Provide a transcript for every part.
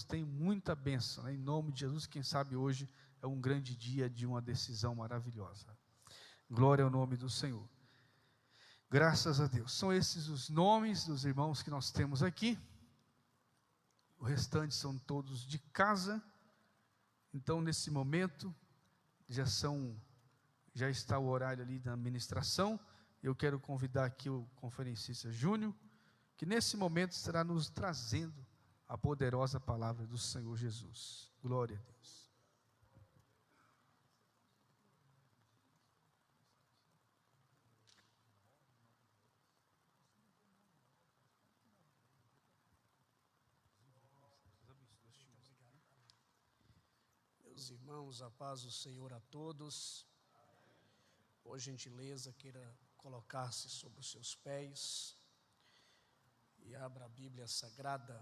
tem muita bênção, né? Em nome de Jesus. Quem sabe hoje é um grande dia de uma decisão maravilhosa. Glória ao nome do Senhor. Graças a Deus. São esses os nomes dos irmãos que nós temos aqui. O restante são todos de casa. Então, nesse momento, já está o horário ali da ministração. Eu quero convidar aqui o conferencista Júnior, que nesse momento estará nos trazendo a poderosa palavra do Senhor Jesus. Glória a Deus. Meus irmãos, a paz do Senhor a todos. Por gentileza, queira colocar-se sobre os seus pés e abra a Bíblia Sagrada.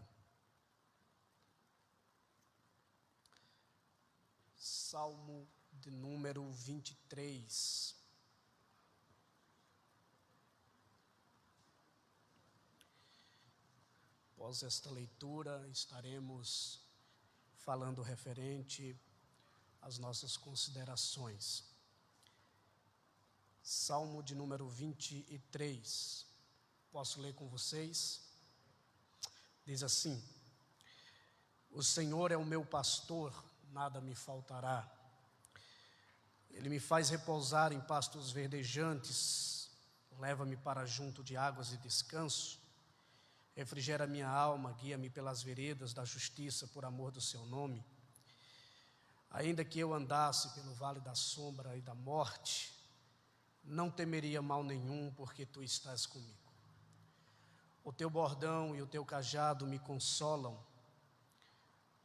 Salmo de número 23. Após esta leitura, estaremos falando referente às nossas considerações. Salmo de número 23. Posso ler com vocês? Diz assim: O Senhor é o meu pastor, nada me faltará. Ele me faz repousar em pastos verdejantes, leva-me para junto de águas de descanso, refrigera minha alma, guia-me pelas veredas da justiça por amor do seu nome. Ainda que eu andasse pelo vale da sombra e da morte, não temeria mal nenhum, porque tu estás comigo. O teu bordão e o teu cajado me consolam.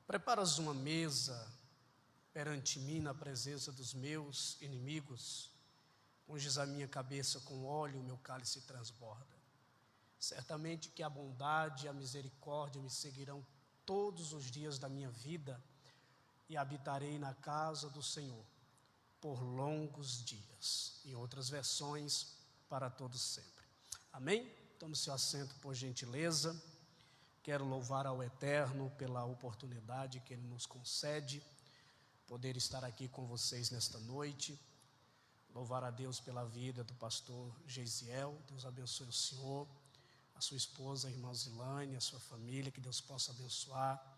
Preparas uma mesa perante mim na presença dos meus inimigos. Unges a minha cabeça com óleo, o meu cálice transborda. Certamente que a bondade e a misericórdia me seguirão todos os dias da minha vida, e habitarei na casa do Senhor por longos dias. Em outras versões, para todos sempre. Amém? Tome seu assento, por gentileza. Quero louvar ao Eterno pela oportunidade que Ele nos concede, poder estar aqui com vocês nesta noite. Louvar a Deus pela vida do pastor Geisiel. Deus abençoe o senhor, a sua esposa, a irmã Zilane, a sua família, que Deus possa abençoar.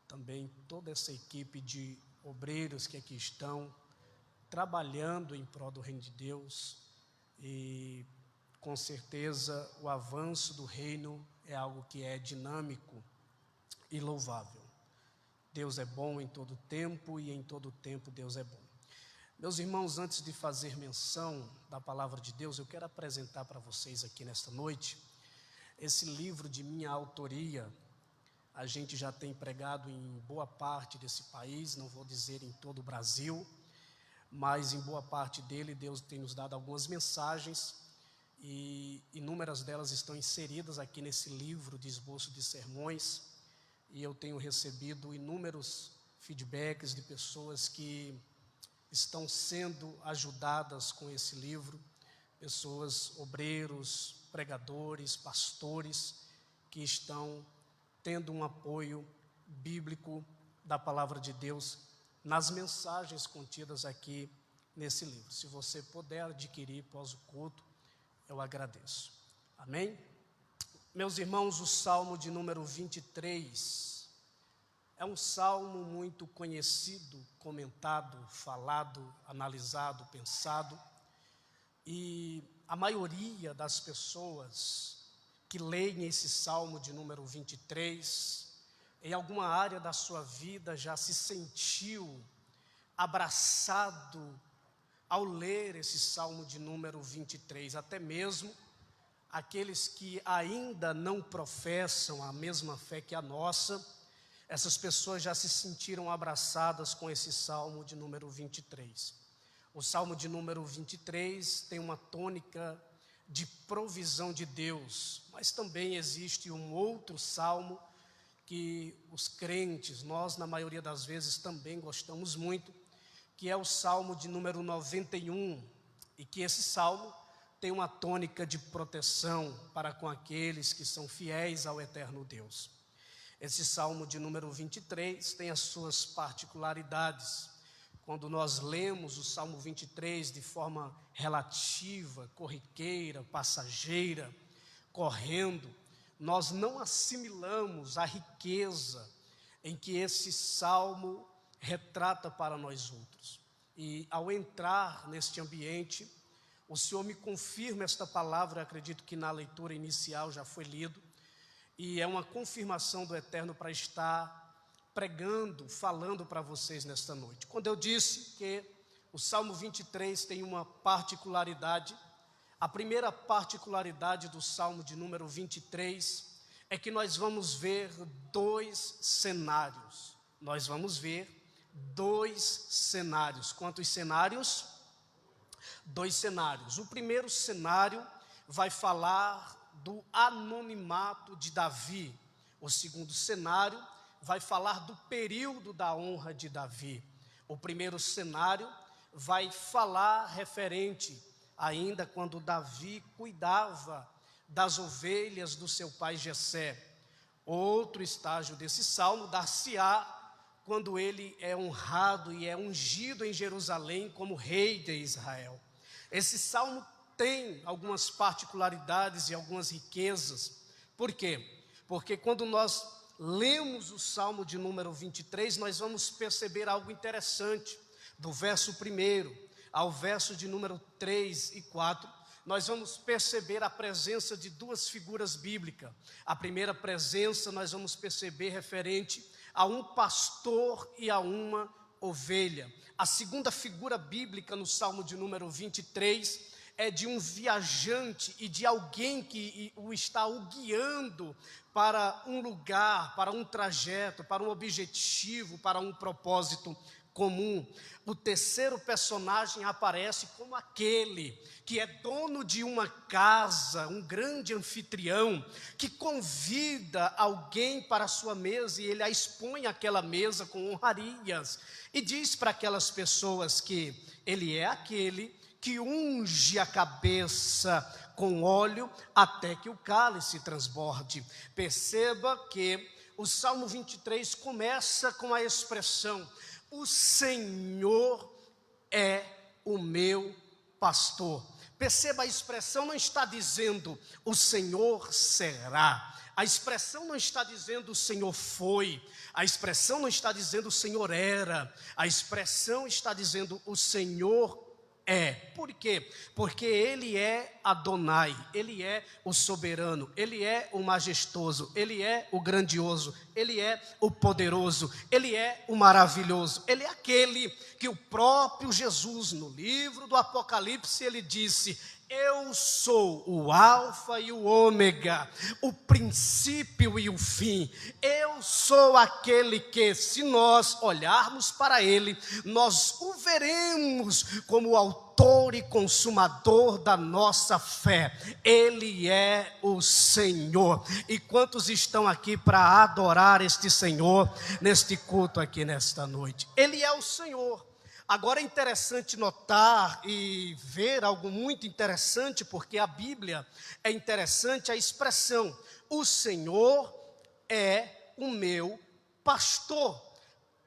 Também toda essa equipe de obreiros que aqui estão, trabalhando em prol do reino de Deus. E com certeza o avanço do reino é algo que é dinâmico e louvável. Deus é bom em todo tempo, e em todo tempo Deus é bom. Meus irmãos, antes de fazer menção da palavra de Deus, eu quero apresentar para vocês aqui nesta noite esse livro de minha autoria. A gente já tem pregado em boa parte desse país, não vou dizer em todo o Brasil, mas em boa parte dele Deus tem nos dado algumas mensagens, e inúmeras delas estão inseridas aqui nesse livro de esboço de sermões, e eu tenho recebido inúmeros feedbacks de pessoas que estão sendo ajudadas com esse livro, pessoas, obreiros, pregadores, pastores, que estão tendo um apoio bíblico da palavra de Deus nas mensagens contidas aqui nesse livro. Se você puder adquirir após o culto, eu agradeço. Amém? Meus irmãos, o Salmo de número 23 é um salmo muito conhecido, comentado, falado, analisado, pensado, e a maioria das pessoas que leem esse Salmo de número 23, em alguma área da sua vida já se sentiu abraçado ao ler esse Salmo de número 23, até mesmo aqueles que ainda não professam a mesma fé que a nossa, essas pessoas já se sentiram abraçadas com esse Salmo de número 23. O Salmo de número 23 tem uma tônica de provisão de Deus, mas também existe um outro salmo que os crentes, nós na maioria das vezes também gostamos muito, que é o Salmo de número 91, e que esse salmo tem uma tônica de proteção para com aqueles que são fiéis ao eterno Deus. Esse Salmo de número 23 tem as suas particularidades. Quando nós lemos o Salmo 23 de forma relativa, corriqueira, passageira, correndo, nós não assimilamos a riqueza em que esse Salmo retrata para nós outros. E ao entrar neste ambiente, o Senhor me confirma esta palavra, eu acredito que na leitura inicial já foi lido, e é uma confirmação do Eterno para estar pregando, falando para vocês nesta noite. Quando eu disse que o Salmo 23 tem uma particularidade, a primeira particularidade do Salmo de número 23 é que nós vamos ver dois cenários. Nós vamos ver dois cenários. Quantos cenários? Dois cenários. O primeiro cenário vai falar do anonimato de Davi. O segundo cenário vai falar do período da honra de Davi. O primeiro cenário vai falar referente ainda quando Davi cuidava das ovelhas do seu pai Jessé. Outro estágio desse salmo dar-se-á quando ele é honrado e é ungido em Jerusalém como rei de Israel. Esse salmo tem algumas particularidades e algumas riquezas. Por quê? Porque quando nós lemos o Salmo de número 23, nós vamos perceber algo interessante. Do verso 1 ao verso de número 3 e 4, nós vamos perceber a presença de duas figuras bíblicas. A primeira presença nós vamos perceber referente a um pastor e a uma ovelha. A segunda figura bíblica no Salmo de número 23 é de um viajante e de alguém que o está guiando para um lugar, para um trajeto, para um objetivo, para um propósito comum. O terceiro personagem aparece como aquele que é dono de uma casa, um grande anfitrião, que convida alguém para a sua mesa e ele a expõe aquela mesa com honrarias e diz para aquelas pessoas que ele é aquele que unge a cabeça com óleo até que o cálice transborde. Perceba que o Salmo 23 começa com a expressão: o Senhor é o meu pastor. Perceba, a expressão não está dizendo o Senhor será. A expressão não está dizendo o Senhor foi. A expressão não está dizendo o Senhor era. A expressão está dizendo o Senhor é. Por quê? Porque Ele é Adonai, Ele é o soberano, Ele é o majestoso, Ele é o grandioso, Ele é o poderoso, Ele é o maravilhoso. Ele é aquele que o próprio Jesus, no livro do Apocalipse, Ele disse: eu sou o alfa e o ômega, o princípio e o fim. Eu sou aquele que, se nós olharmos para Ele, nós o veremos como o autor e consumador da nossa fé. Ele é o Senhor. E quantos estão aqui para adorar este Senhor neste culto aqui nesta noite? Ele é o Senhor. Agora é interessante notar e ver algo muito interessante, porque a Bíblia é interessante a expressão: o Senhor é o meu pastor.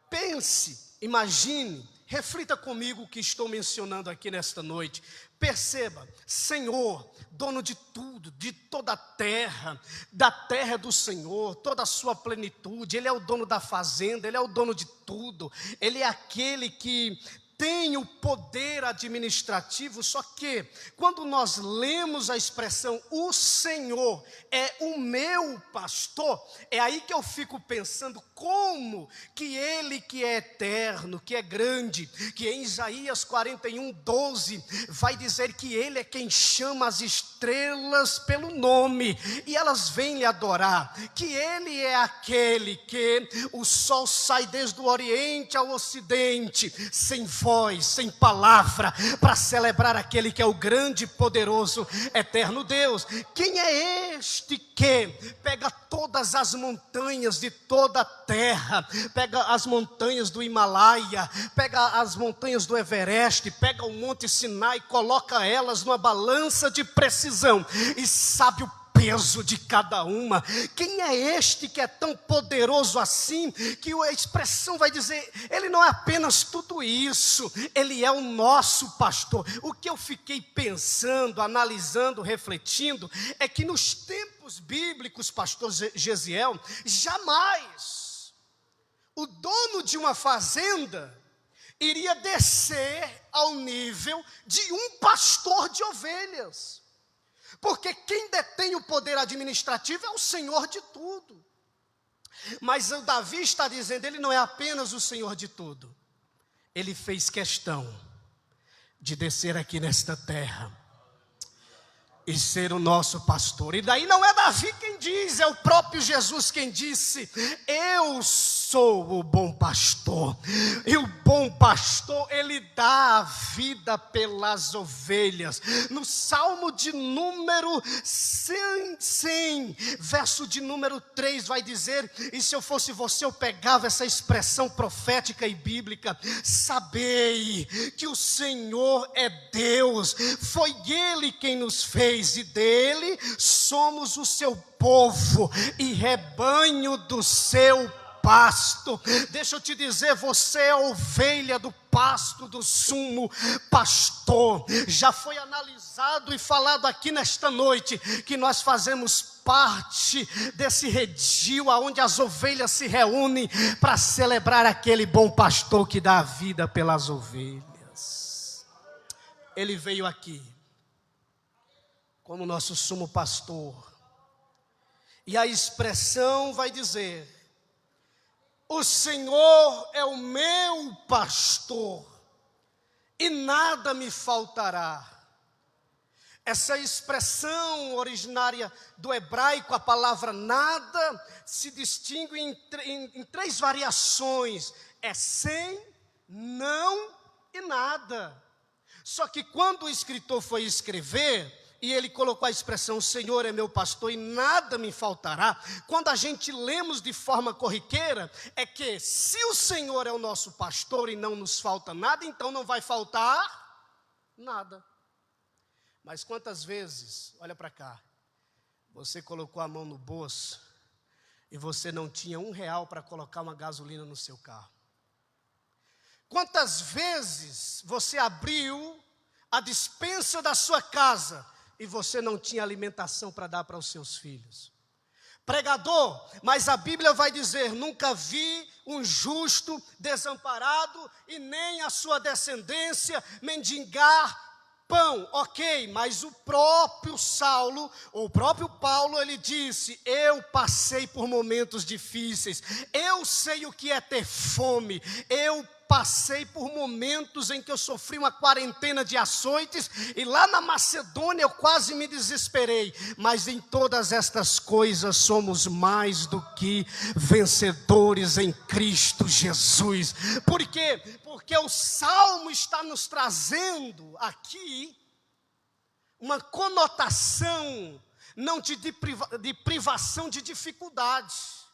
Pense, imagine, reflita comigo o que estou mencionando aqui nesta noite. Perceba, Senhor, dono de tudo, de toda a terra, da terra do Senhor, toda a sua plenitude. Ele é o dono da fazenda, Ele é o dono de tudo. Ele é aquele que tem o poder administrativo. Só que quando nós lemos a expressão o Senhor é o meu pastor, é aí que eu fico pensando como que Ele, que é eterno, que é grande, que em Isaías 41:12 vai dizer que Ele é quem chama as estrelas pelo nome e elas vêm lhe adorar, que Ele é aquele que o sol sai desde o oriente ao ocidente, sem voz, sem palavra, para celebrar aquele que é o grande e poderoso eterno Deus. Quem é este que pega todas as montanhas de toda a terra, pega as montanhas do Himalaia, pega as montanhas do Everest, pega o Monte Sinai, coloca elas numa balança de precisão e sabe o peso de cada uma. Quem é este que é tão poderoso assim, que a expressão vai dizer, ele não é apenas tudo isso, ele é o nosso pastor. O que eu fiquei pensando, analisando, refletindo, é que nos tempos bíblicos, pastor Gesiel, jamais o dono de uma fazenda iria descer ao nível de um pastor de ovelhas. Porque quem detém o poder administrativo é o Senhor de tudo. Mas o Davi está dizendo, ele não é apenas o Senhor de tudo. Ele fez questão de descer aqui nesta terra e ser o nosso pastor. E daí não é Davi quem diz, é o próprio Jesus quem disse, eu sou o bom pastor. E o bom pastor, ele dá a vida pelas ovelhas. No Salmo de número 100, verso de número 3, vai dizer, e se eu fosse você, eu pegava essa expressão profética e bíblica, sabei que o Senhor é Deus, foi Ele quem nos fez, e dele somos o seu povo e rebanho do seu pasto. Deixa eu te dizer, você é ovelha do pasto do sumo pastor. Já foi analisado e falado aqui nesta noite que nós fazemos parte desse redil onde as ovelhas se reúnem para celebrar aquele bom pastor que dá a vida pelas ovelhas. Ele veio aqui como nosso sumo pastor. E a expressão vai dizer, o Senhor é o meu pastor, e nada me faltará. Essa expressão originária do hebraico, a palavra nada, se distingue em três variações. É sem, não e nada. Só que quando o escritor foi escrever, e ele colocou a expressão, o Senhor é meu pastor e nada me faltará. Quando a gente lemos de forma corriqueira, é que se o Senhor é o nosso pastor e não nos falta nada, então não vai faltar nada. Mas quantas vezes, olha para cá, você colocou a mão no bolso e você não tinha R$1 para colocar uma gasolina no seu carro? Quantas vezes você abriu a despensa da sua casa e você não tinha alimentação para dar para os seus filhos? Pregador, mas a Bíblia vai dizer, nunca vi um justo desamparado e nem a sua descendência mendigar pão. Ok, mas o próprio Saulo, ou o próprio Paulo, ele disse, eu passei por momentos difíceis, eu sei o que é ter fome, eu passei por momentos em que eu sofri uma quarentena de açoites, e lá na Macedônia eu quase me desesperei, mas em todas estas coisas somos mais do que vencedores em Cristo Jesus. Por quê? Porque o Salmo está nos trazendo aqui uma conotação não de privação de dificuldades.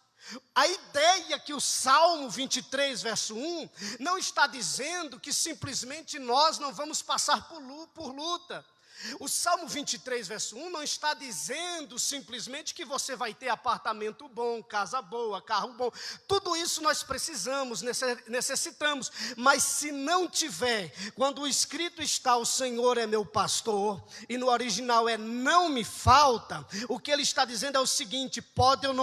A ideia que o Salmo 23, verso 1, não está dizendo que simplesmente nós não vamos passar por luta. O Salmo 23, verso 1, não está dizendo simplesmente que você vai ter apartamento bom, casa boa, carro bom. Tudo isso nós precisamos, necessitamos. Mas se não tiver, quando o escrito está, o Senhor é meu pastor, e no original é não me falta, o que ele está dizendo é o seguinte,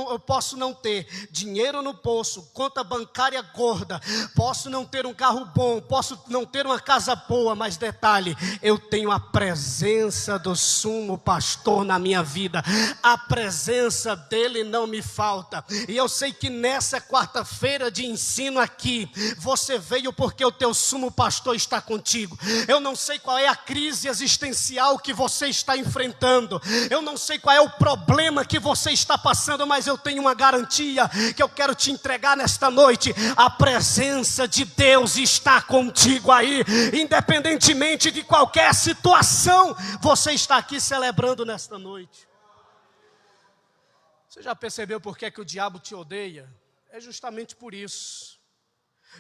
eu posso não ter dinheiro no bolso, conta bancária gorda, posso não ter um carro bom, posso não ter uma casa boa, mas detalhe, eu tenho a presença do sumo pastor na minha vida, a presença dele não me falta. E eu sei que nessa quarta-feira de ensino aqui, você veio porque o teu sumo pastor está contigo. Eu não sei qual é a crise existencial que você está enfrentando, eu não sei qual é o problema que você está passando, mas eu tenho uma garantia que eu quero te entregar nesta noite, a presença de Deus está contigo aí, independentemente de qualquer situação. Você está aqui celebrando nesta noite. Você já percebeu por que o diabo te odeia? É justamente por isso.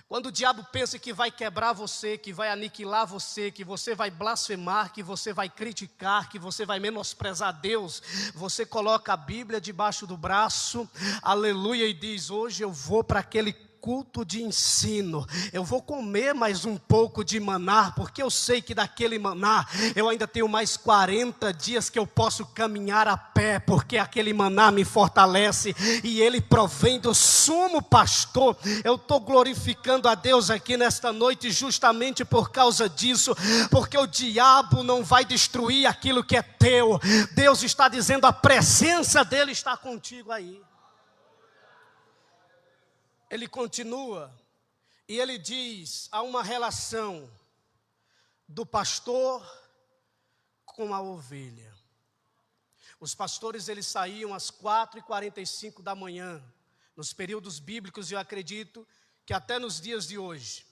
Quando o diabo pensa que vai quebrar você, que vai aniquilar você, que você vai blasfemar, que você vai criticar, que você vai menosprezar Deus, você coloca a Bíblia debaixo do braço, aleluia, e diz: hoje eu vou para aquele culto de ensino, eu vou comer mais um pouco de maná, porque eu sei que daquele maná, eu ainda tenho mais 40 dias que eu posso caminhar a pé, porque aquele maná me fortalece, e ele provém do sumo pastor. Eu estou glorificando a Deus aqui nesta noite, justamente por causa disso, porque o diabo não vai destruir aquilo que é teu. Deus está dizendo, a presença dele está contigo aí. Ele continua, e ele diz, há uma relação do pastor com a ovelha. Os pastores, eles saíam às 4h45 da manhã, nos períodos bíblicos, e eu acredito que até nos dias de hoje.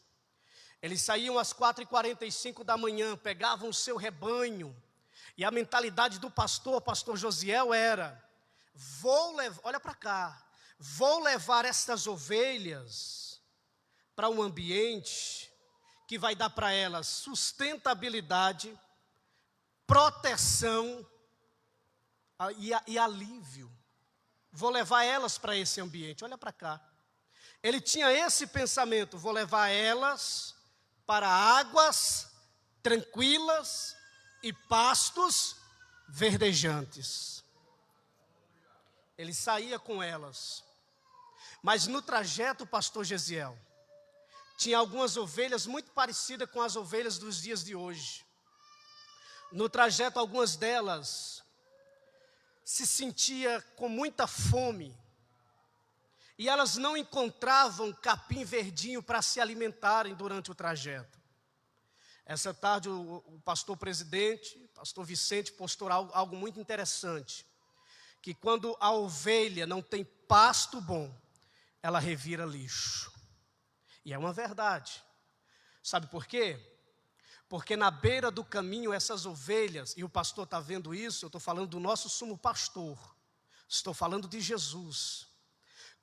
Eles saíam às 4h45 da manhã, pegavam o seu rebanho, e a mentalidade do pastor Josiel era, olha para cá, vou levar estas ovelhas para um ambiente que vai dar para elas sustentabilidade, proteção e alívio. Vou levar elas para esse ambiente, olha para cá. Ele tinha esse pensamento, vou levar elas para águas tranquilas e pastos verdejantes. Ele saía com elas. Mas no trajeto, pastor Gesiel, tinha algumas ovelhas muito parecidas com as ovelhas dos dias de hoje. No trajeto, algumas delas se sentia com muita fome, e elas não encontravam capim verdinho para se alimentarem durante o trajeto. Essa tarde o pastor presidente, pastor Vicente, postou algo muito interessante, que quando a ovelha não tem pasto bom, ela revira lixo. E é uma verdade. Sabe por quê? Porque na beira do caminho essas ovelhas, e o pastor está vendo isso, eu estou falando do nosso sumo pastor, estou falando de Jesus.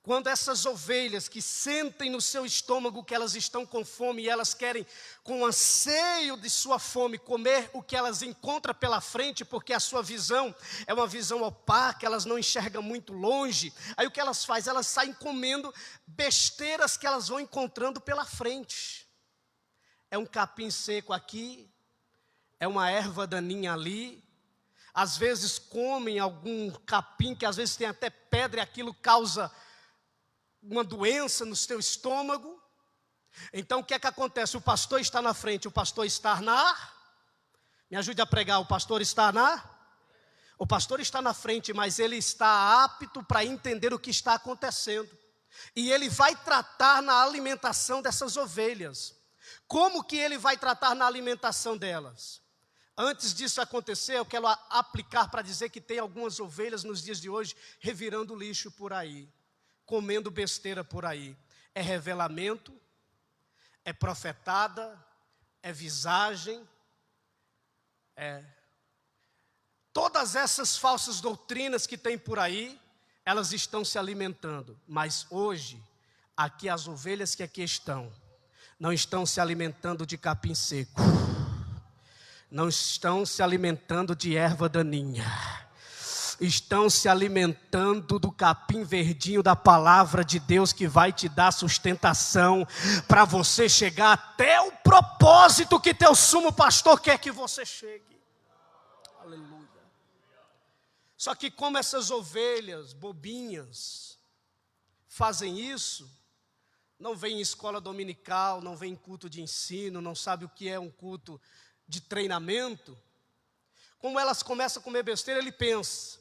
Quando essas ovelhas que sentem no seu estômago que elas estão com fome, e elas querem, com anseio de sua fome, comer o que elas encontram pela frente, porque a sua visão é uma visão opaca, elas não enxergam muito longe. Aí o que elas fazem? Elas saem comendo besteiras que elas vão encontrando pela frente. É um capim seco aqui, é uma erva daninha ali. Às vezes comem algum capim que às vezes tem até pedra, e aquilo causa uma doença no seu estômago. Então o que é que acontece? O pastor está na frente, o pastor está me ajude a pregar, o pastor está na frente, mas ele está apto para entender o que está acontecendo, e ele vai tratar na alimentação dessas ovelhas. Como que ele vai tratar na alimentação delas? Antes disso acontecer, eu quero aplicar para dizer que tem algumas ovelhas nos dias de hoje revirando lixo por aí, comendo besteira por aí. É revelamento, é profetada, é visagem, todas essas falsas doutrinas que tem por aí, elas estão se alimentando. Mas hoje, aqui as ovelhas que aqui estão, não estão se alimentando de capim seco, não estão se alimentando de erva daninha, estão se alimentando do capim verdinho da palavra de Deus, que vai te dar sustentação para você chegar até o propósito que teu sumo pastor quer que você chegue. Aleluia. Só que como essas ovelhas bobinhas fazem isso, não vem em escola dominical, não vem em culto de ensino, não sabe o que é um culto de treinamento, como elas começam a comer besteira, ele pensa,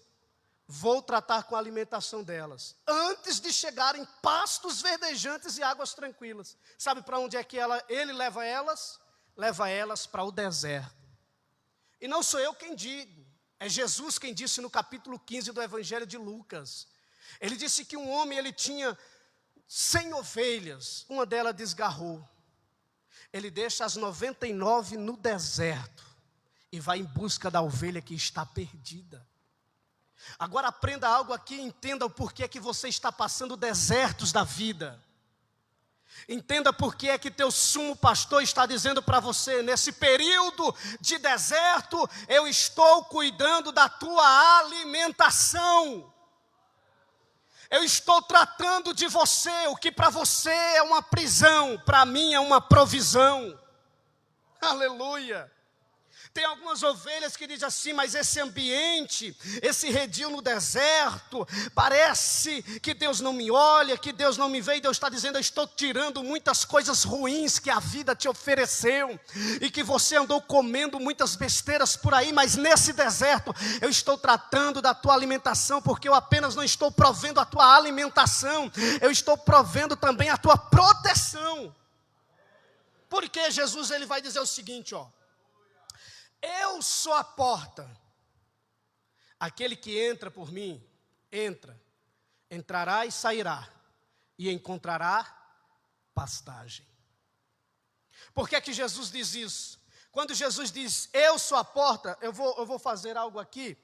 vou tratar com a alimentação delas, antes de chegar em pastos verdejantes e águas tranquilas. Sabe para onde é que ele leva elas? Leva elas para o deserto. E não sou eu quem digo, é Jesus quem disse no capítulo 15 do Evangelho de Lucas. Ele disse que um homem, ele tinha 100 ovelhas, uma delas desgarrou. Ele deixa as 99 no deserto e vai em busca da ovelha que está perdida. Agora aprenda algo aqui, entenda o porquê que você está passando desertos da vida. Entenda por que é que teu sumo pastor está dizendo para você: nesse período de deserto, eu estou cuidando da tua alimentação. Eu estou tratando de você. O que para você é uma prisão, para mim é uma provisão. Aleluia. Tem algumas ovelhas que dizem assim: mas esse ambiente, esse redil no deserto, parece que Deus não me olha, que Deus não me vê. E Deus está dizendo: eu estou tirando muitas coisas ruins que a vida te ofereceu, e que você andou comendo muitas besteiras por aí, mas nesse deserto eu estou tratando da tua alimentação, porque eu apenas não estou provendo a tua alimentação, eu estou provendo também a tua proteção. Porque Jesus ele vai dizer o seguinte, ó: eu sou a porta. Aquele que entra por mim, entrará e sairá, e encontrará pastagem. Por que é que Jesus diz isso? Quando Jesus diz, eu sou a porta, eu vou fazer algo aqui.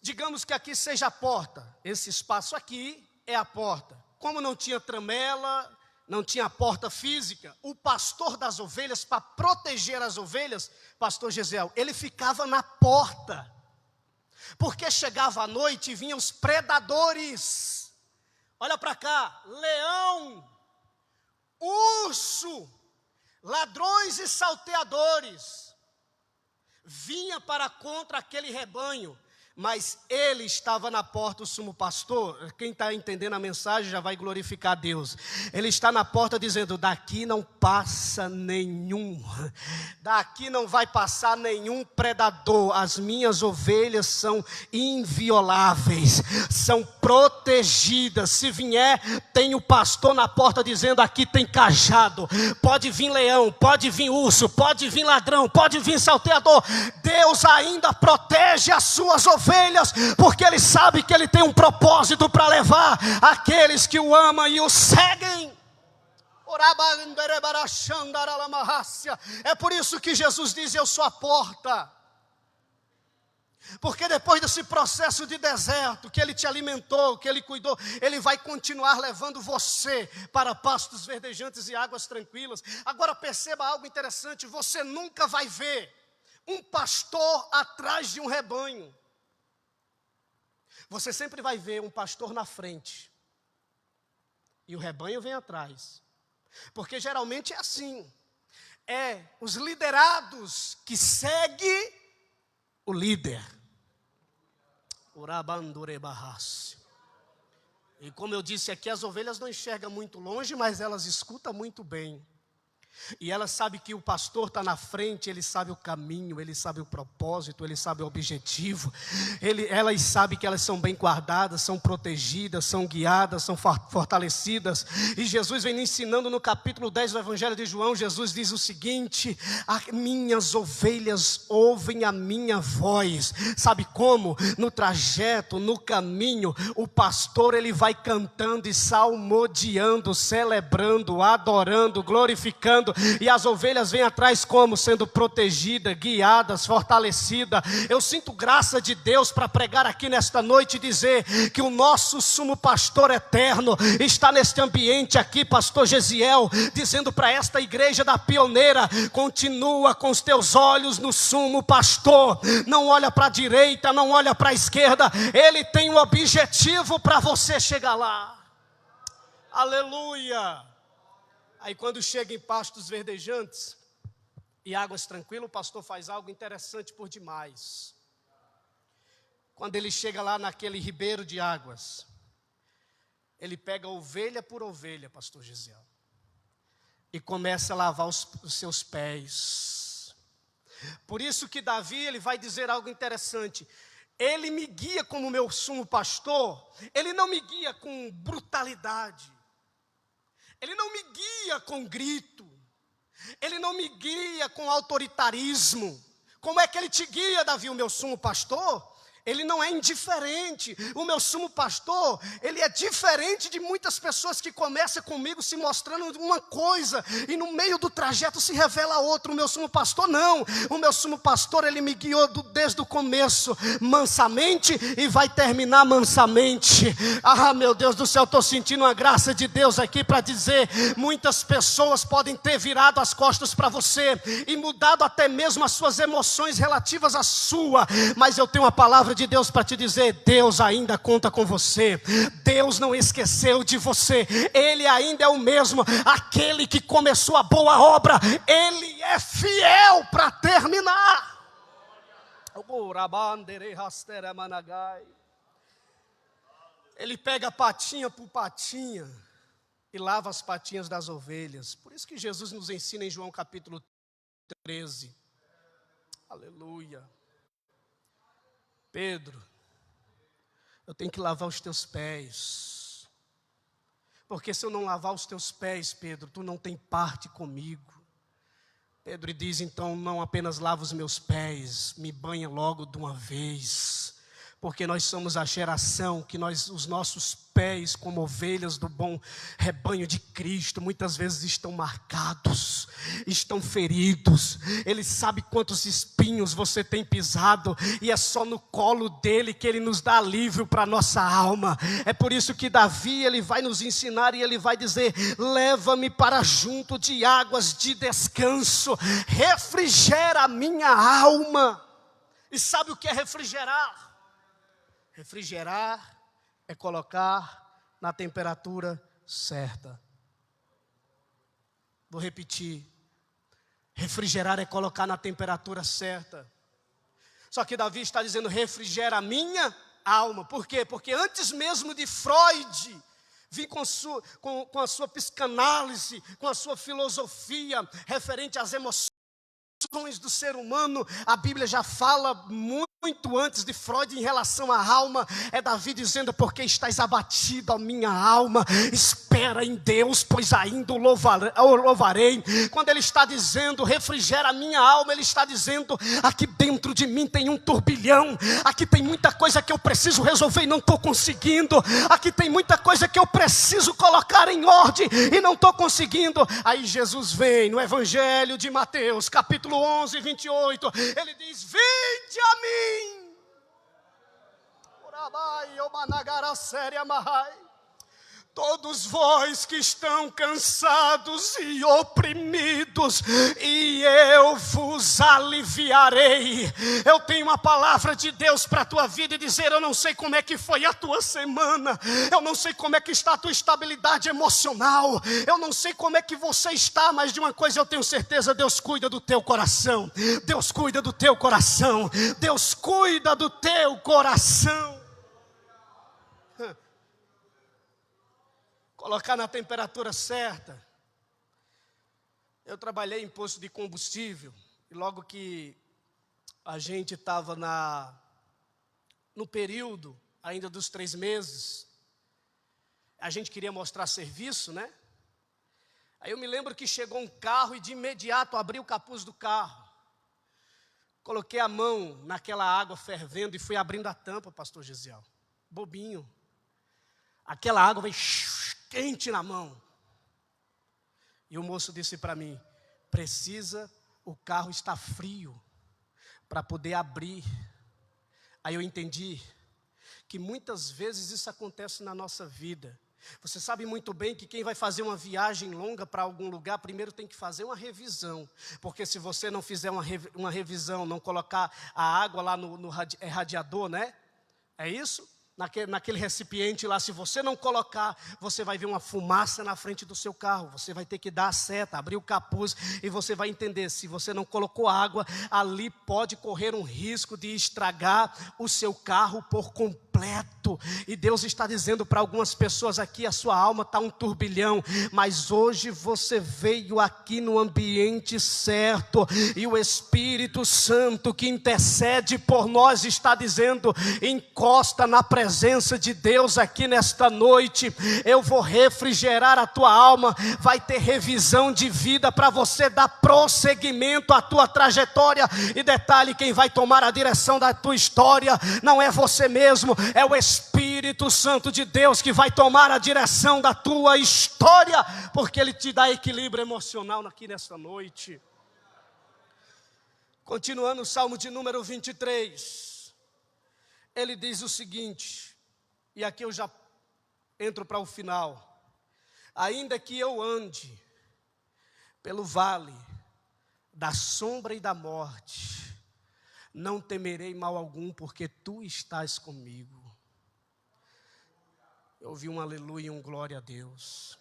Digamos que aqui seja a porta. Esse espaço aqui é a porta. Como não tinha tramela, não tinha porta física, o pastor das ovelhas, para proteger as ovelhas, pastor Gesiel, ele ficava na porta, porque chegava a noite e vinham os predadores. Olha para cá: leão, urso, ladrões e salteadores, vinha para contra aquele rebanho. Mas ele estava na porta, o sumo pastor. Quem está entendendo a mensagem já vai glorificar a Deus. Ele está na porta dizendo: daqui não passa nenhum, daqui não vai passar nenhum predador. As minhas ovelhas são invioláveis, são protegidas. Se vier, tem o pastor na porta dizendo: aqui tem cajado. Pode vir leão, pode vir urso, pode vir ladrão, pode vir salteador. Deus ainda protege as suas ovelhas, porque Ele sabe que Ele tem um propósito para levar aqueles que o amam e o seguem. É por isso que Jesus diz: eu sou a porta. Porque depois desse processo de deserto, que Ele te alimentou, que Ele cuidou, Ele vai continuar levando você para pastos verdejantes e águas tranquilas. Agora perceba algo interessante: você nunca vai ver um pastor atrás de um rebanho. Você sempre vai ver um pastor na frente e o rebanho vem atrás. Porque geralmente é assim: é os liderados que seguem o líder. E como eu disse aqui, as ovelhas não enxergam muito longe, mas elas escutam muito bem. E ela sabe que o pastor está na frente, ele sabe o caminho, ele sabe o propósito, ele sabe o objetivo. Elas sabem que elas são bem guardadas, são protegidas, são guiadas, são fortalecidas. E Jesus vem ensinando no capítulo 10 do Evangelho de João. Jesus diz o seguinte: as minhas ovelhas ouvem a minha voz. Sabe como? No trajeto, no caminho, o pastor ele vai cantando e salmodiando, celebrando, adorando, glorificando. E as ovelhas vêm atrás como? Sendo protegidas, guiadas, fortalecidas. Eu sinto graça de Deus para pregar aqui nesta noite e dizer que o nosso sumo pastor eterno está neste ambiente aqui, pastor Gesiel, dizendo para esta igreja da Pioneira: continua com os teus olhos no sumo pastor, não olha para a direita, não olha para a esquerda, ele tem um objetivo para você chegar lá. Aleluia. Aí quando chega em pastos verdejantes e águas tranquilas, o pastor faz algo interessante por demais. Quando ele chega lá naquele ribeiro de águas, ele pega ovelha por ovelha, pastor Gesiel, e começa a lavar os seus pés. Por isso que Davi ele vai dizer algo interessante: ele me guia como meu sumo pastor, ele não me guia com brutalidade. Ele não me guia com grito. Ele não me guia com autoritarismo. Como é que ele te guia, Davi, o meu sumo pastor? Ele não é indiferente. O meu sumo pastor, ele é diferente de muitas pessoas que começam comigo se mostrando uma coisa e no meio do trajeto se revela outra. O meu sumo pastor não. O meu sumo pastor, ele me guiou desde o começo mansamente e vai terminar mansamente. Ah, meu Deus do céu, estou sentindo a graça de Deus aqui para dizer, muitas pessoas podem ter virado as costas para você e mudado até mesmo as suas emoções relativas à sua, mas eu tenho uma palavra de Deus para te dizer, Deus ainda conta com você, Deus não esqueceu de você, Ele ainda é o mesmo, aquele que começou a boa obra, Ele é fiel para terminar. Ele pega patinha por patinha e lava as patinhas das ovelhas. Por isso que Jesus nos ensina em João capítulo 13. Aleluia. Pedro, eu tenho que lavar os teus pés. Porque se eu não lavar os teus pés, Pedro, tu não tem parte comigo. Pedro diz, então, não apenas lava os meus pés, me banha logo de uma vez. Porque nós somos a geração que os nossos pés, como ovelhas do bom rebanho de Cristo, muitas vezes estão marcados, estão feridos. Ele sabe quantos espinhos você tem pisado, e é só no colo dele que ele nos dá alívio para a nossa alma. É por isso que Davi, ele vai nos ensinar e ele vai dizer, leva-me para junto de águas de descanso, refrigera a minha alma. E sabe o que é refrigerar? Refrigerar é colocar na temperatura certa. Vou repetir. Refrigerar é colocar na temperatura certa. Só que Davi está dizendo, refrigera a minha alma. Por quê? Porque antes mesmo de Freud vir com a sua psicanálise, com a sua filosofia referente às emoções do ser humano, a Bíblia já fala muito antes de Freud em relação à alma. É Davi dizendo, porque estás abatido a minha alma, espera em Deus, pois ainda o louvarei. Quando ele está dizendo, refrigera a minha alma, ele está dizendo, aqui dentro de mim tem um turbilhão, aqui tem muita coisa que eu preciso resolver e não estou conseguindo, aqui tem muita coisa que eu preciso colocar em ordem e não estou conseguindo. Aí Jesus vem no Evangelho de Mateus, capítulo 11, 28, ele diz, vinde a mim, todos vós que estão cansados e oprimidos, e eu vos aliviarei. Eu tenho uma palavra de Deus para a tua vida e dizer, eu não sei como é que foi a tua semana, eu não sei como é que está a tua estabilidade emocional, eu não sei como é que você está, mas de uma coisa eu tenho certeza, Deus cuida do teu coração, Deus cuida do teu coração, Deus cuida do teu coração. Colocar na temperatura certa. Eu trabalhei em posto de combustível, e logo que a gente estava no período ainda dos 3 meses, a gente queria mostrar serviço, né? Aí eu me lembro que chegou um carro e de imediato abri o capuz do carro. Coloquei a mão naquela água fervendo e fui abrindo a tampa, pastor Gesiel. Bobinho. Aquela água veio quente na mão. E o moço disse para mim, o carro está frio para poder abrir. Aí eu entendi que muitas vezes isso acontece na nossa vida. Você sabe muito bem que quem vai fazer uma viagem longa para algum lugar, primeiro tem que fazer uma revisão. Porque se você não fizer uma revisão, não colocar a água lá no radiador, né? É isso? Naquele recipiente lá, se você não colocar, você vai ver uma fumaça na frente do seu carro. Você vai ter que dar a seta, abrir o capuz e você vai entender, se você não colocou água, ali pode correr um risco de estragar o seu carro por completo. completo. E Deus está dizendo para algumas pessoas aqui: a sua alma está um turbilhão, mas hoje você veio aqui no ambiente certo, e o Espírito Santo que intercede por nós está dizendo: encosta na presença de Deus aqui nesta noite, eu vou refrigerar a tua alma, vai ter revisão de vida para você dar prosseguimento à tua trajetória. E detalhe, quem vai tomar a direção da tua história não é você mesmo, é o Espírito Santo de Deus que vai tomar a direção da tua história, porque Ele te dá equilíbrio emocional aqui nesta noite. Continuando o Salmo de número 23, ele diz o seguinte, e aqui eu já entro para o final: ainda que eu ande pelo vale da sombra e da morte, não temerei mal algum, porque tu estás comigo. Eu ouvi um aleluia e um glória a Deus.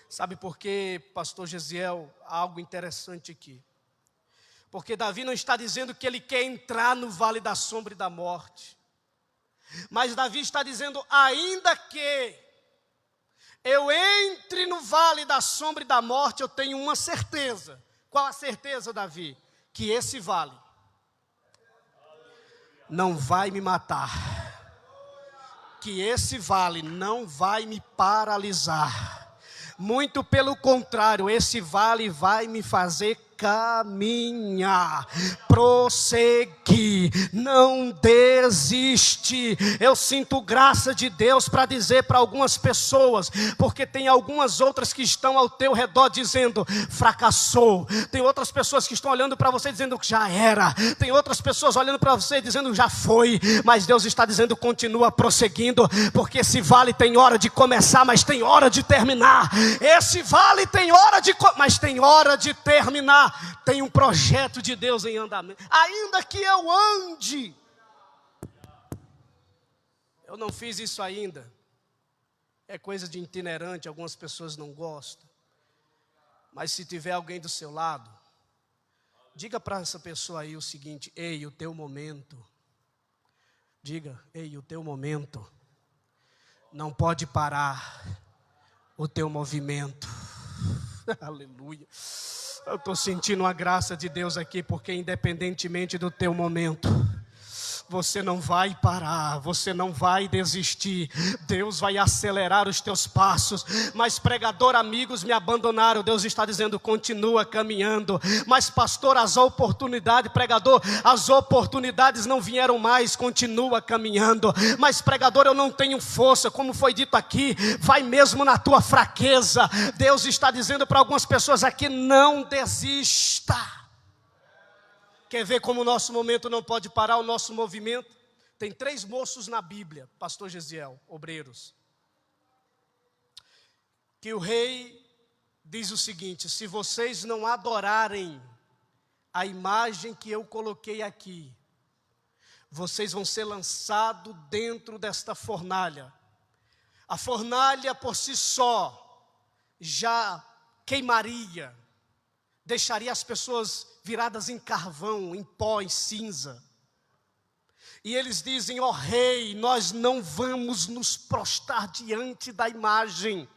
Sabe por quê, pastor Gesiel? Algo interessante aqui. Porque Davi não está dizendo que ele quer entrar no vale da sombra e da morte, mas Davi está dizendo: ainda que eu entre no vale da sombra e da morte, eu tenho uma certeza. Qual a certeza, Davi? Que esse vale não vai me matar, que esse vale não vai me paralisar, muito pelo contrário, esse vale vai me fazer caminhar, prosseguir, não desistir. Eu sinto graça de Deus para dizer para algumas pessoas, porque tem algumas outras que estão ao teu redor dizendo: fracassou. Tem outras pessoas que estão olhando para você dizendo que já era. Tem outras pessoas olhando para você dizendo já foi. Mas Deus está dizendo: continua prosseguindo, porque esse vale tem hora de começar, mas tem hora de terminar. Esse vale tem hora mas tem hora de terminar. Tem um projeto de Deus em andamento. Ainda que eu ande, eu não fiz isso ainda. É coisa de itinerante, algumas pessoas não gostam. Mas se tiver alguém do seu lado, diga para essa pessoa aí o seguinte: ei, o teu momento. Diga: ei, o teu momento não pode parar o teu movimento. Aleluia. Eu estou sentindo a graça de Deus aqui, porque independentemente do teu momento, você não vai parar, você não vai desistir. Deus vai acelerar os teus passos. Mas pregador, amigos me abandonaram. Deus está dizendo: continua caminhando. Mas pastor, as oportunidades, pregador, as oportunidades não vieram mais. Continua caminhando. Mas pregador, eu não tenho força, como foi dito aqui, vai mesmo na tua fraqueza. Deus está dizendo para algumas pessoas aqui: não desista. Quer ver como o nosso momento não pode parar o nosso movimento? Tem 3 moços na Bíblia, pastor Gesiel, obreiros, que o rei diz o seguinte: se vocês não adorarem a imagem que eu coloquei aqui, vocês vão ser lançados dentro desta fornalha. A fornalha por si só já queimaria, deixaria as pessoas viradas em carvão, em pó, em cinza. E eles dizem: ó rei, nós não vamos nos prostrar diante da imagem.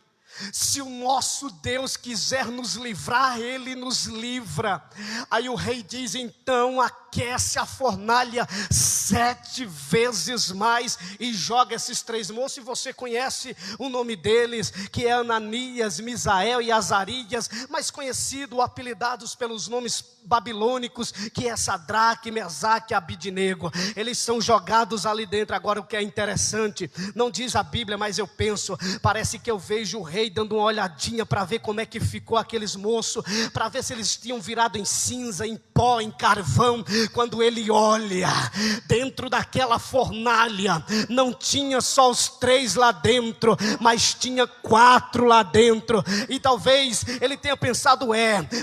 Se o nosso Deus quiser nos livrar, Ele nos livra. Aí o rei diz: então aquece a fornalha 7 vezes mais e joga esses 3 moços. E você conhece o nome deles, que é Ananias, Misael e Azarias, mais conhecido, apelidados pelos nomes babilônicos, que é Sadraque, Mesaque e Abidnego. Eles são jogados ali dentro. Agora, o que é interessante, não diz a Bíblia, mas eu penso, parece que eu vejo o rei dando uma olhadinha para ver como é que ficou aqueles moços, para ver se eles tinham virado em cinza, em pó, em carvão. Quando ele olha dentro daquela fornalha, não tinha só os 3 lá dentro, mas tinha 4 lá dentro. E talvez ele tenha pensado: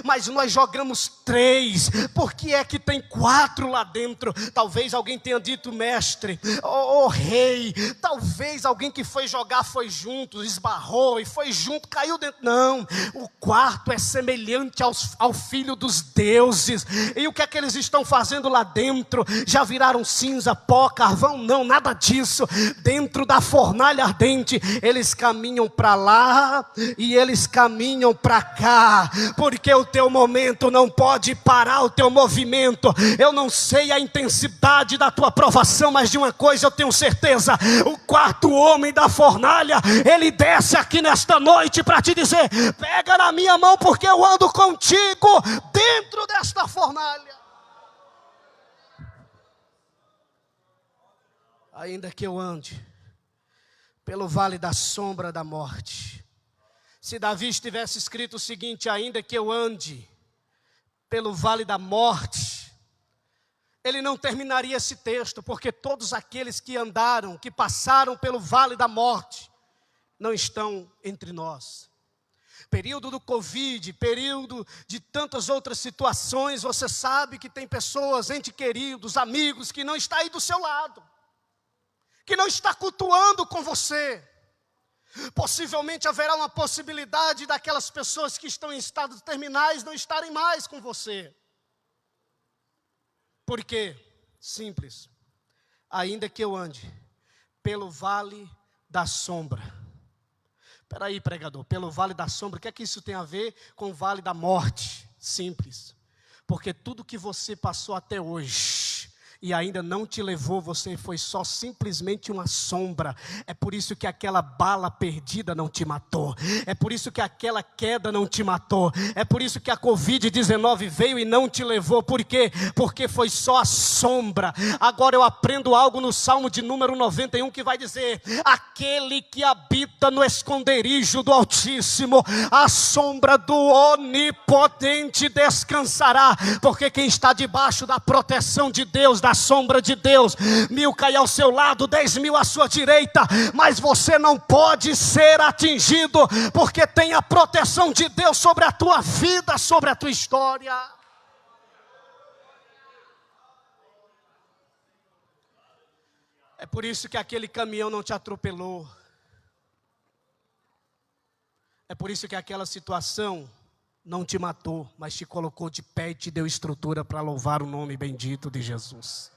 mas nós jogamos 3, por que é que tem 4 lá dentro? Talvez alguém tenha dito: mestre, ô rei, talvez alguém que foi jogar foi junto, esbarrou e foi junto, caiu dentro. Não, o quarto é semelhante ao filho dos deuses. E o que é que eles estão fazendo? fazendo lá dentro? Já viraram cinza, pó, carvão? Não, nada disso. Dentro da fornalha ardente, eles caminham para lá e eles caminham para cá, porque o teu momento não pode parar o teu movimento. Eu não sei a intensidade da tua provação, mas de uma coisa eu tenho certeza: o quarto homem da fornalha, ele desce aqui nesta noite para te dizer: pega na minha mão, porque eu ando contigo dentro desta fornalha. Ainda que eu ande pelo vale da sombra da morte. Se Davi tivesse escrito o seguinte: ainda que eu ande pelo vale da morte, ele não terminaria esse texto, porque todos aqueles que andaram, que passaram pelo vale da morte, não estão entre nós. Período do Covid, período de tantas outras situações, você sabe que tem pessoas, entes queridos, amigos, que não estão aí do seu lado, que não está cultuando com você. Possivelmente haverá uma possibilidade daquelas pessoas que estão em estados terminais não estarem mais com você. Por quê? Simples. Ainda que eu ande pelo vale da sombra. Espera aí, pregador, pelo vale da sombra, o que é que isso tem a ver com o vale da morte? Simples. Porque tudo que você passou até hoje e ainda não te levou, você foi só simplesmente uma sombra. É por isso que aquela bala perdida não te matou. É por isso que aquela queda não te matou. É por isso que a Covid-19 veio e não te levou. Por quê? Porque foi só a sombra. Agora eu aprendo algo no Salmo de número 91 que vai dizer: aquele que habita no esconderijo do Altíssimo, a sombra do Onipotente descansará. Porque quem está debaixo da proteção de Deus, da sombra de Deus, 1000 cai ao seu lado, 10.000 à sua direita, mas você não pode ser atingido, porque tem a proteção de Deus sobre a tua vida, sobre a tua história. É por isso que aquele caminhão não te atropelou. É por isso que aquela situação não te matou, mas te colocou de pé e te deu estrutura para louvar o nome bendito de Jesus.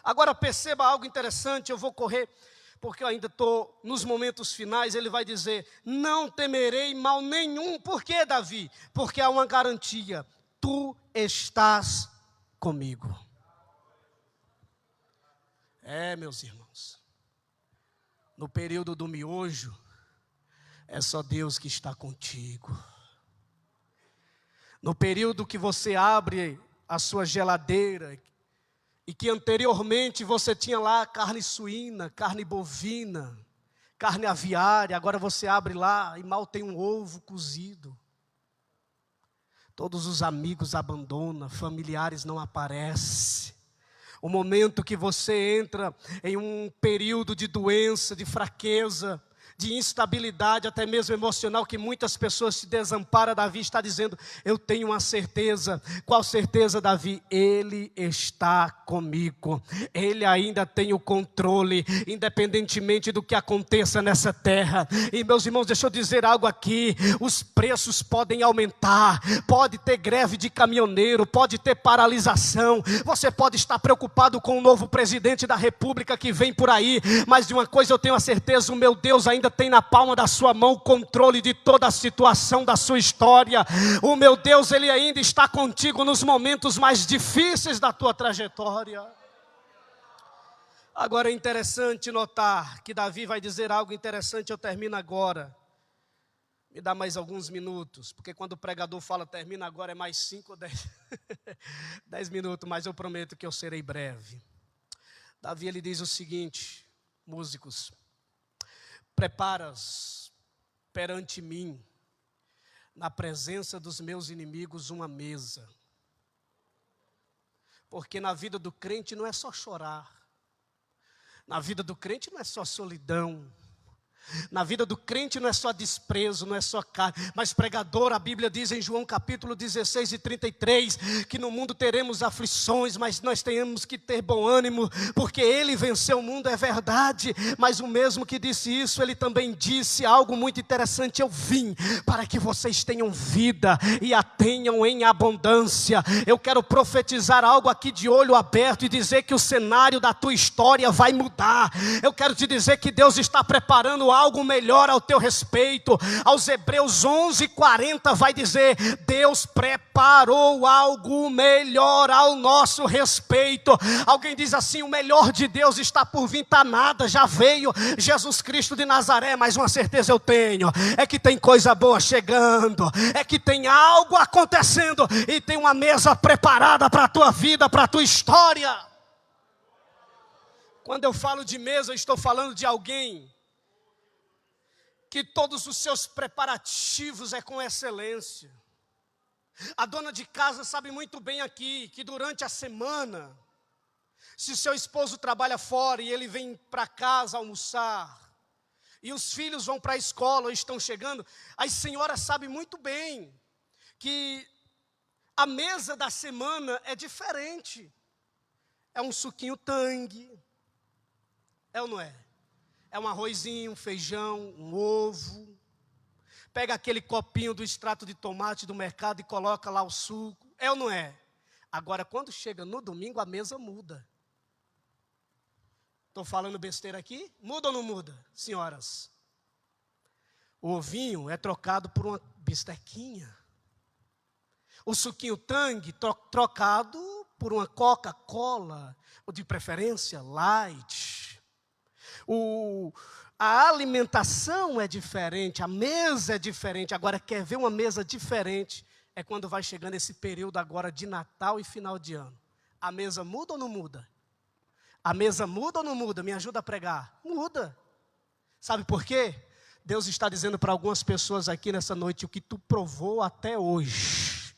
Agora perceba algo interessante, eu vou correr, porque eu ainda estou nos momentos finais. Ele vai dizer: não temerei mal nenhum. Por quê, Davi? Porque há uma garantia: tu estás comigo. Meus irmãos, no período do miojo, é só Deus que está contigo. No período que você abre a sua geladeira, e que anteriormente você tinha lá carne suína, carne bovina, carne aviária, agora você abre lá e mal tem um ovo cozido. Todos os amigos abandonam, familiares não aparecem. O momento que você entra em um período de doença, de fraqueza, de instabilidade, até mesmo emocional, que muitas pessoas se desamparam, Davi está dizendo: eu tenho uma certeza. Qual certeza, Davi? Ele está comigo. Ele ainda tem o controle, independentemente do que aconteça nessa terra. E meus irmãos, deixa eu dizer algo aqui: os preços podem aumentar, pode ter greve de caminhoneiro, pode ter paralisação, você pode estar preocupado com o novo presidente da república que vem por aí, mas de uma coisa eu tenho a certeza: o meu Deus ainda tem na palma da sua mão o controle de toda a situação da sua história. O meu Deus, Ele ainda está contigo nos momentos mais difíceis da tua trajetória. Agora é interessante notar que Davi vai dizer algo interessante. Eu termino agora. Me dá mais alguns minutos, porque quando o pregador fala termina agora, é mais 5 ou 10 10 minutos, mas eu prometo que eu serei breve. Davi, ele diz o seguinte: músicos, preparas perante mim, na presença dos meus inimigos, uma mesa. Porque na vida do crente não é só chorar, na vida do crente não é só solidão, Na vida do crente não é só desprezo, não é só carne, mas pregador, a Bíblia diz em João capítulo 16 e 33, que no mundo teremos aflições, mas nós temos que ter bom ânimo, porque Ele venceu o mundo, é verdade, mas o mesmo que disse isso, Ele também disse algo muito interessante: eu vim para que vocês tenham vida e a tenham em abundância. Eu quero profetizar algo aqui de olho aberto e dizer que o cenário da tua história vai mudar. Eu quero te dizer que Deus está preparando algo melhor ao teu respeito. Aos Hebreus 11:40 vai dizer: Deus preparou algo melhor ao nosso respeito. Alguém diz assim: o melhor de Deus está por vir. Está nada, já veio Jesus Cristo de Nazaré, mas uma certeza eu tenho, é que tem coisa boa chegando, é que tem algo acontecendo, e tem uma mesa preparada para a tua vida, para a tua história. Quando eu falo de mesa, eu estou falando de alguém que todos os seus preparativos é com excelência. A dona de casa sabe muito bem aqui que durante a semana, se seu esposo trabalha fora e ele vem para casa almoçar, e os filhos vão para a escola ou estão chegando, as senhoras sabem muito bem que a mesa da semana é diferente. É um suquinho Tang, é ou não é? É um arrozinho, um feijão, um ovo. Pega aquele copinho do extrato de tomate do mercado e coloca lá o suco. É ou não é? Agora, quando chega no domingo, a mesa muda. Estou falando besteira aqui? Muda ou não muda, senhoras? O ovinho é trocado por uma bistequinha. O suquinho Tang trocado por uma Coca-Cola, ou de preferência Light. A alimentação é diferente, a mesa é diferente. Agora, quer ver uma mesa diferente? É quando vai chegando esse período agora de Natal e final de ano. A mesa muda ou não muda? A mesa muda ou não muda? Me ajuda a pregar. Muda. Sabe por quê? Deus está dizendo para algumas pessoas aqui nessa noite: o que tu provou até hoje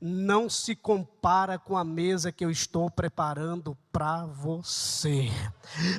não se compara com a mesa que eu estou preparando para você.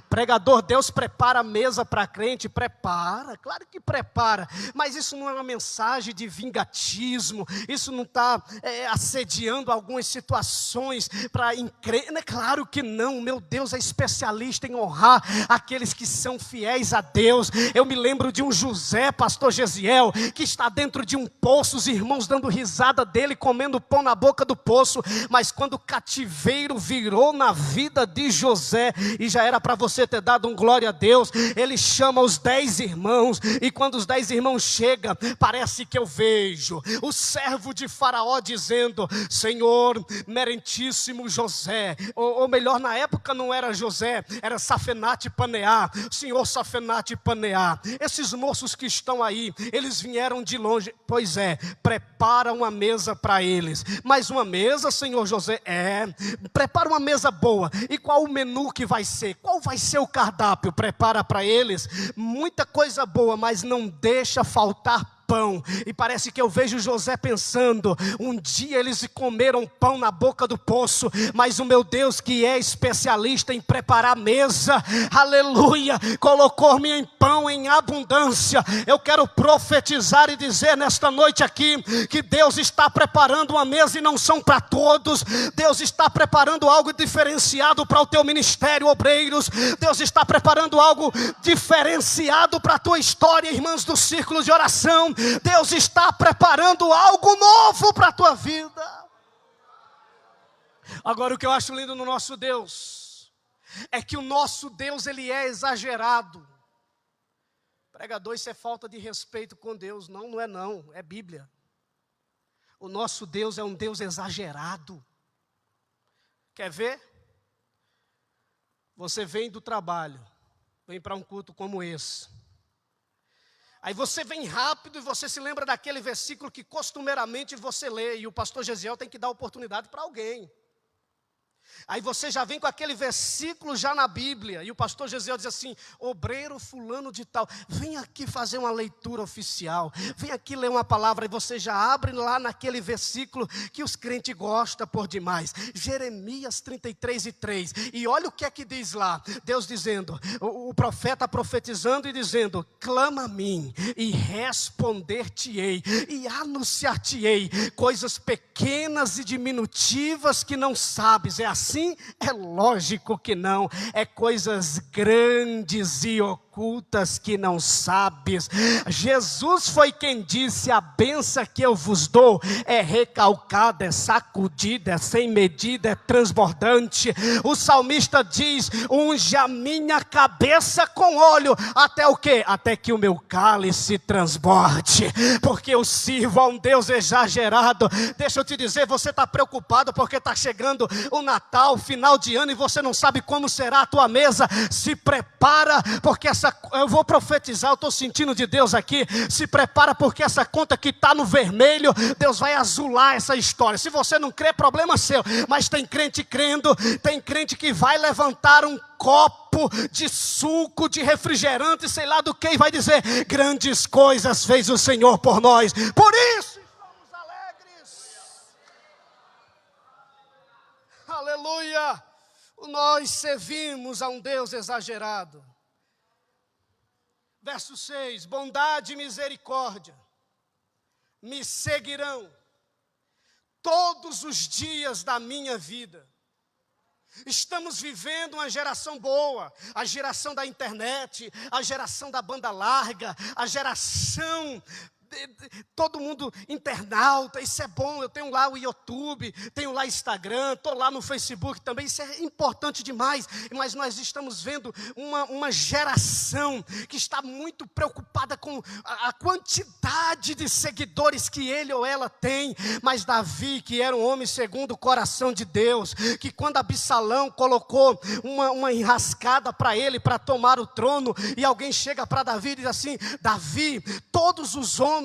Pregador, Deus prepara a mesa para crente? Prepara, claro que prepara, mas isso não é uma mensagem de vingatismo, isso não está assediando algumas situações para increr, claro que não. Meu Deus é especialista em honrar aqueles que são fiéis a Deus. Eu me lembro de um José, pastor Gesiel, que está dentro de um poço, os irmãos dando risada dele, comendo pão na boca do poço, mas quando o cativeiro virou na vida de José, e já era para você ter dado um glória a Deus, ele chama os 10 irmãos, e quando os 10 irmãos chegam, parece que eu vejo o servo de Faraó dizendo: Senhor, merentíssimo José, ou melhor, na época não era José, era Safenate Paneá, Senhor Safenate Paneá, esses moços que estão aí, eles vieram de longe. Pois é, prepara uma mesa para eles. Mas uma mesa, Senhor José? Prepara uma mesa boa. E qual o menu que vai ser? Qual vai ser o cardápio? Prepara para eles muita coisa boa, mas não deixa faltar pão. E parece que eu vejo José pensando: um dia eles comeram pão na boca do poço, mas o meu Deus, que é especialista em preparar mesa, aleluia, colocou-me em pão em abundância. Eu quero profetizar e dizer nesta noite aqui que Deus está preparando uma mesa, e não são para todos. Deus está preparando algo diferenciado para o teu ministério, obreiros. Deus está preparando algo diferenciado para a tua história, irmãs do círculo de oração. Deus está preparando algo novo para a tua vida. Agora, o que eu acho lindo no nosso Deus é que o nosso Deus, ele é exagerado. Pregador, isso é falta de respeito com Deus. Não, não é não, é Bíblia. O nosso Deus é um Deus exagerado. Quer ver? Você vem do trabalho, vem para um culto como esse. Aí você vem rápido e você se lembra daquele versículo que costumeiramente você lê, e o pastor Gesiel tem que dar oportunidade para alguém. Aí você já vem com aquele versículo já na Bíblia, e o pastor Gesiel diz assim: obreiro fulano de tal, vem aqui fazer uma leitura oficial, vem aqui ler uma palavra, e você já abre lá naquele versículo que os crentes gostam por demais, Jeremias 33:3, e olha o que é que diz lá, Deus dizendo, o profeta profetizando e dizendo: clama a mim, e responder-te-ei, e anunciar-te-ei coisas pequenas e diminutivas que não sabes. É assim? É lógico que não. É coisas grandes e ocultas que não sabes. Jesus foi quem disse: a bênção que eu vos dou é recalcada, é sacudida, é sem medida, é transbordante. O salmista diz: unge a minha cabeça com óleo, até o quê? Até que o meu cálice transborde, porque eu sirvo a um Deus exagerado. Deixa eu te dizer, você está preocupado porque está chegando o Natal, final de ano, e você não sabe como será a tua mesa. Se prepara, porque eu vou profetizar, eu estou sentindo de Deus aqui. Se prepara, porque essa conta que está no vermelho, Deus vai azular essa história. Se você não crê, problema seu, mas tem crente crendo, tem crente que vai levantar um copo de suco, de refrigerante, sei lá do que, e vai dizer: grandes coisas fez o Senhor por nós, por isso estamos alegres. Aleluia! Nós servimos a um Deus exagerado. Verso 6: bondade e misericórdia me seguirão todos os dias da minha vida. Estamos vivendo uma geração boa, a geração da internet, a geração da banda larga, a geração todo mundo internauta. Isso é bom. Eu tenho lá o YouTube, tenho lá Instagram, estou lá no Facebook também. Isso é importante demais. Mas nós estamos vendo uma geração que está muito preocupada com a quantidade de seguidores que ele ou ela tem. Mas Davi, que era um homem segundo o coração de Deus, que quando Absalão colocou uma enrascada para ele, para tomar o trono, e alguém chega para Davi e diz assim: Davi, todos os homens